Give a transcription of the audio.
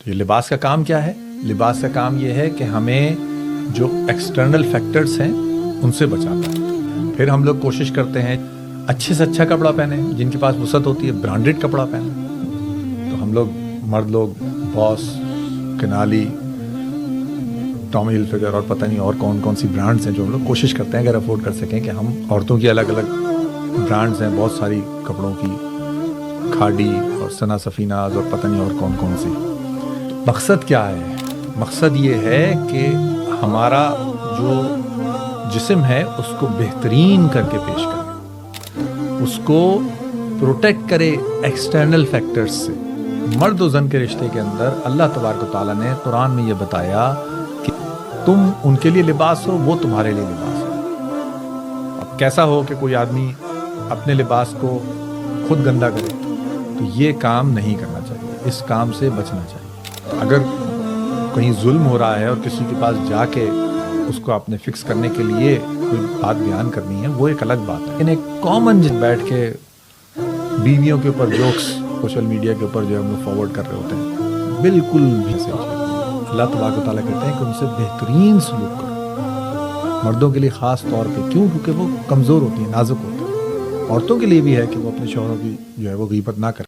یہ لباس کا کام کیا ہے؟ لباس کا کام یہ ہے کہ ہمیں جو ایکسٹرنل فیکٹرز ہیں ان سے بچاتا ہے. پھر ہم لوگ کوشش کرتے ہیں اچھے سے اچھا کپڑا پہنیں، جن کے پاس وسعت ہوتی ہے برانڈڈ کپڑا پہنیں. تو ہم لوگ مرد لوگ باس، کنالی، ٹامی ہلفگر اور پتہ نہیں اور کون کون سی برانڈز ہیں جو ہم لوگ کوشش کرتے ہیں اگر افورڈ کر سکیں کہ ہم عورتوں کی الگ الگ برانڈز ہیں بہت ساری کپڑوں کی، کھاڈی اور ثنا سفیناز اور پتہ نہیں اور کون کون سی. مقصد کیا ہے؟ مقصد یہ ہے کہ ہمارا جو جسم ہے اس کو بہترین کر کے پیش کرے، اس کو پروٹیکٹ کرے ایکسٹرنل فیکٹرز سے. مرد و زن کے رشتے کے اندر اللہ تبارک و تعالیٰ نے قرآن میں یہ بتایا کہ تم ان کے لیے لباس ہو، وہ تمہارے لیے لباس ہو. اب کیسا ہو کہ کوئی آدمی اپنے لباس کو خود گندا کرے، تو یہ کام نہیں کرنا چاہیے، اس کام سے بچنا چاہیے. اگر کہیں ظلم ہو رہا ہے اور کسی کے پاس جا کے اس کو اپنے فکس کرنے کے لیے کوئی بات بیان کرنی ہے، وہ ایک الگ بات ہے. لیکن ایک کامن بیٹھ کے بیویوں کے اوپر جوکس سوشل میڈیا کے اوپر جو ہم لوگ فارورڈ کر رہے ہوتے ہیں، بالکل بھی صحیح. اللہ تبارک و تعالیٰ کہتے ہیں کہ ان سے بہترین سلوک کرو. مردوں کے لیے خاص طور پہ، کیوں؟ کیونکہ وہ کمزور ہوتی ہیں، نازک ہوتی ہیں. عورتوں کے لیے بھی ہے کہ وہ اپنے شوہروں کی جو ہے وہ غیبت نہ کریں.